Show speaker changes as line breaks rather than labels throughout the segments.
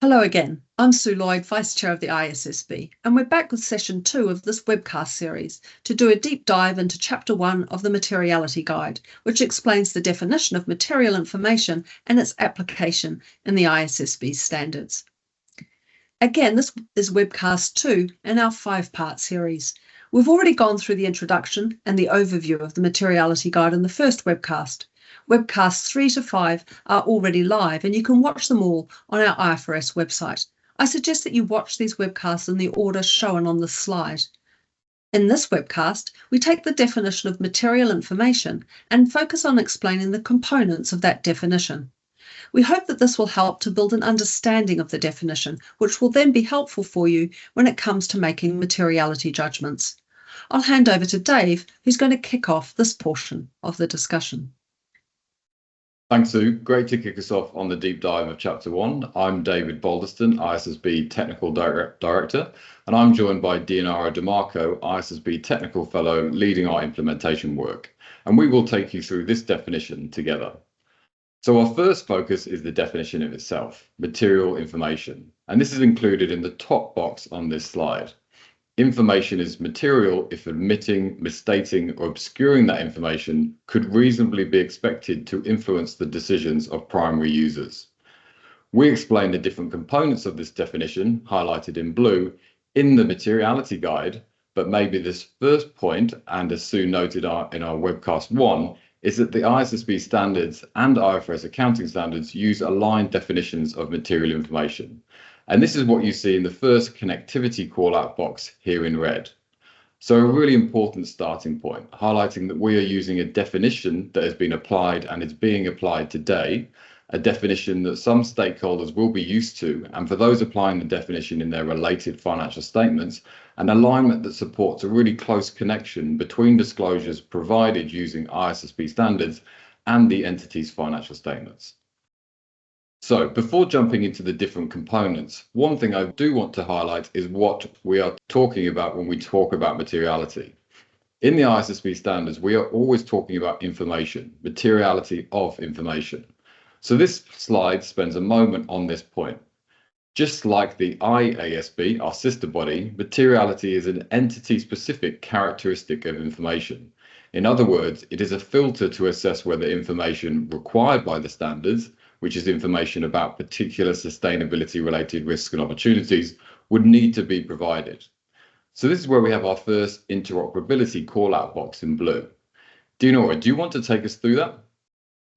Hello again, I'm Sue Lloyd, Vice Chair of the ISSB, and we're back with session 2 of this webcast series to do a deep dive into Chapter 1 of the Materiality Guide, which explains the definition of material information and its application in the ISSB Standards. Again, this is webcast 2 in our 5-part series. We've already gone through the introduction and the overview of the Materiality Guide in the first webcast. Webcasts 3 to 5 are already live and you can watch them all on our IFRS website. I suggest that you watch these webcasts in the order shown on this slide. In this webcast, we take the definition of material information and focus on explaining the components of that definition. We hope that this will help to build an understanding of the definition, which will then be helpful for you when it comes to making materiality judgments. I'll hand over to Dave, who's going to kick off this portion of the discussion.
Thanks, Sue. Great to kick us off on the deep dive of Chapter 1. I'm David Balderston, ISSB Technical Director, and I'm joined by Dianara DeMarco, ISSB Technical Fellow, leading our implementation work. And we will take you through this definition together. So our first focus is the definition of itself, material information. And this is included in the top box on this slide. Information is material if omitting, misstating, or obscuring that information could reasonably be expected to influence the decisions of primary users. We explain the different components of this definition, highlighted in blue, in the Materiality Guide, but maybe this first point, and as Sue noted in our webcast 1, is that the ISSB Standards and IFRS Accounting Standards use aligned definitions of material information. And this is what you see in the first connectivity call-out box here in red. So a really important starting point, highlighting that we are using a definition that has been applied and is being applied today, a definition that some stakeholders will be used to, and for those applying the definition in their related financial statements, an alignment that supports a really close connection between disclosures provided using ISSB standards and the entity's financial statements. So before jumping into the different components, one thing I do want to highlight is what we are talking about when we talk about materiality. In the ISSB standards, we are always talking about information, materiality of information. So this slide spends a moment on this point. Just like the IASB, our sister body, materiality is an entity-specific characteristic of information. In other words, it is a filter to assess whether information required by the standards, which is information about particular sustainability-related risks and opportunities, would need to be provided. So this is where we have our first interoperability call-out box in blue. Dianara, do you want to take us through that?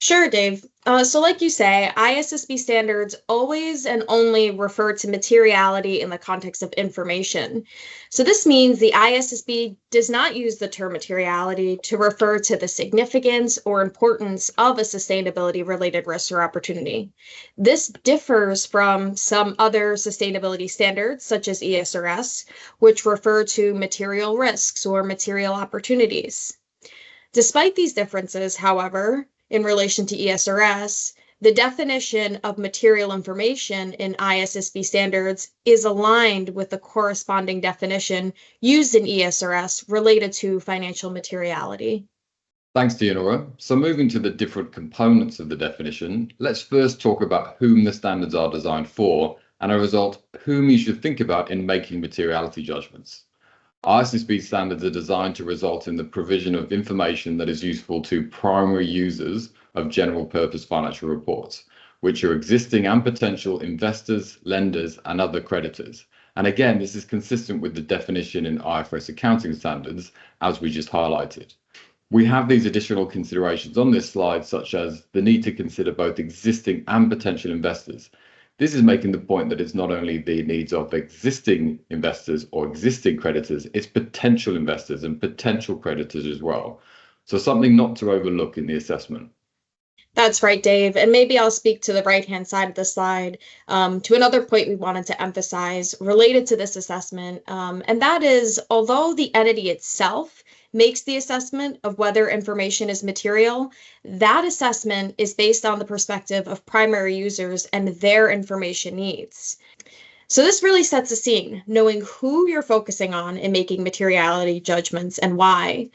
Sure, Dave. So like you say, ISSB standards always and only refer to materiality in the context of information. So this means the ISSB does not use the term materiality to refer to the significance or importance of a sustainability-related risk or opportunity. This differs from some other sustainability standards, such as ESRS, which refer to material risks or material opportunities. Despite these differences, however, in relation to ESRS, the definition of material information in ISSB standards is aligned with the corresponding definition used in ESRS related to financial materiality.
Thanks, Dianara. So moving to the different components of the definition, let's first talk about whom the standards are designed for, and as a result, whom you should think about in making materiality judgments. ISSB standards are designed to result in the provision of information that is useful to primary users of general purpose financial reports, which are existing and potential investors, lenders, and other creditors. And again, this is consistent with the definition in IFRS Accounting Standards, as we just highlighted. We have these additional considerations on this slide, such as the need to consider both existing and potential investors. This is making the point that it's not only the needs of existing investors or existing creditors, it's potential investors and potential creditors as well. So something not to overlook in the assessment.
That's right, Dave. And maybe I'll speak to the right-hand side of the slide to another point we wanted to emphasize related to this assessment. And that is, although the entity itself makes the assessment of whether information is material, that assessment is based on the perspective of primary users and their information needs. So this really sets a scene, knowing who you're focusing on in making materiality judgments and why.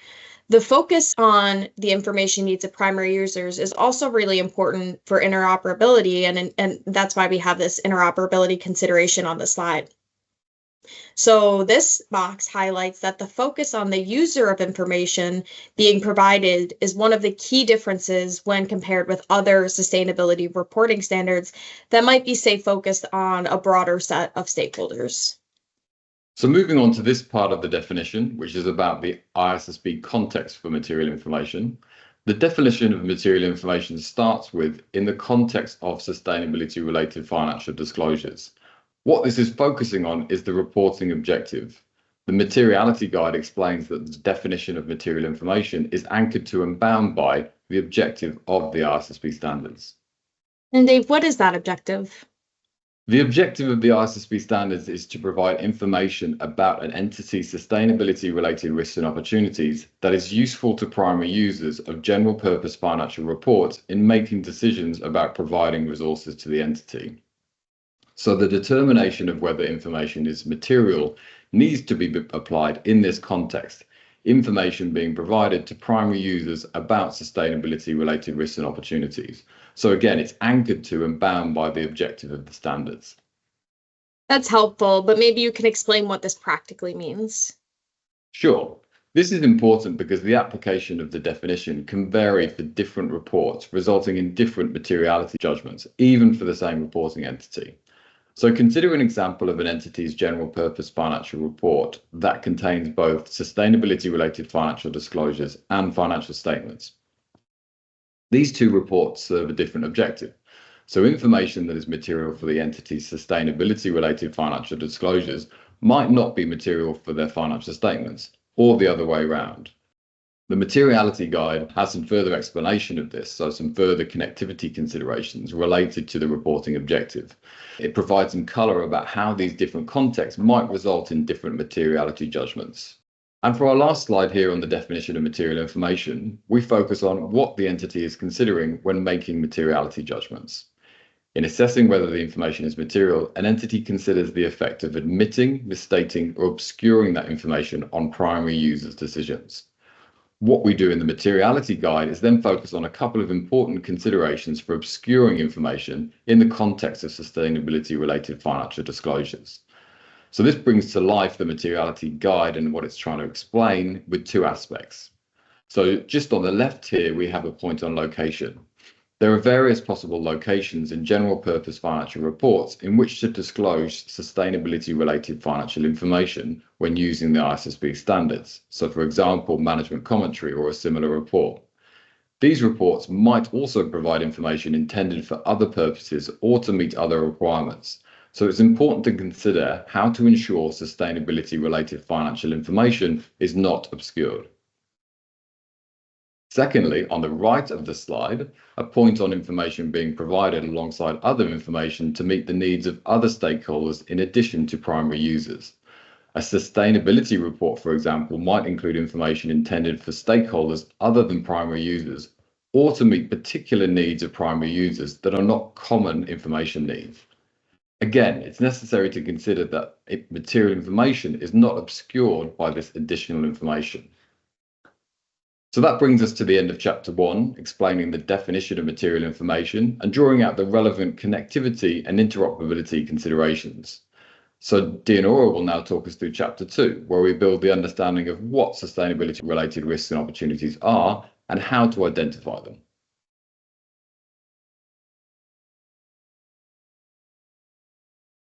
The focus on the information needs of primary users is also really important for interoperability, and that's why we have this interoperability consideration on the slide. So this box highlights that the focus on the user of information being provided is one of the key differences when compared with other sustainability reporting standards that might be, say, focused on a broader set of stakeholders.
So moving on to this part of the definition, which is about the ISSB context for material information. The definition of material information starts with, in the context of sustainability-related financial disclosures. What this is focusing on is the reporting objective. The materiality guide explains that the definition of material information is anchored to and bound by the objective of the ISSB standards.
And Dave, what is that objective?
The objective of the ISSB standards is to provide information about an entity's sustainability-related risks and opportunities that is useful to primary users of general purpose financial reports in making decisions about providing resources to the entity. So the determination of whether information is material needs to be applied in this context, information being provided to primary users about sustainability-related risks and opportunities. So again, it's anchored to and bound by the objective of the standards.
That's helpful, but maybe you can explain what this practically means.
Sure. This is important because the application of the definition can vary for different reports, resulting in different materiality judgments, even for the same reporting entity. So consider an example of an entity's general purpose financial report that contains both sustainability-related financial disclosures and financial statements. These two reports serve a different objective. So information that is material for the entity's sustainability-related financial disclosures might not be material for their financial statements, or the other way around. The materiality guide has some further explanation of this, so some further connectivity considerations related to the reporting objective. It provides some color about how these different contexts might result in different materiality judgments. And for our last slide here on the definition of material information, we focus on what the entity is considering when making materiality judgments. In assessing whether the information is material, an entity considers the effect of admitting, misstating, or obscuring that information on primary users' decisions. What we do in the materiality guide is then focus on a couple of important considerations for obscuring information in the context of sustainability-related financial disclosures. So this brings to life the materiality guide and what it's trying to explain with two aspects. So just on the left here, we have a point on location. There are various possible locations in general purpose financial reports in which to disclose sustainability-related financial information when using the ISSB standards. So for example, management commentary or a similar report. These reports might also provide information intended for other purposes or to meet other requirements. So it's important to consider how to ensure sustainability-related financial information is not obscured. Secondly, on the right of the slide, a point on information being provided alongside other information to meet the needs of other stakeholders in addition to primary users. A sustainability report, for example, might include information intended for stakeholders other than primary users, or to meet particular needs of primary users that are not common information needs. Again, it's necessary to consider that material information is not obscured by this additional information. So that brings us to the end of chapter 1, explaining the definition of material information and drawing out the relevant connectivity and interoperability considerations. So Dianora will now talk us through chapter 2, where we build the understanding of what sustainability-related risks and opportunities are and how to identify them.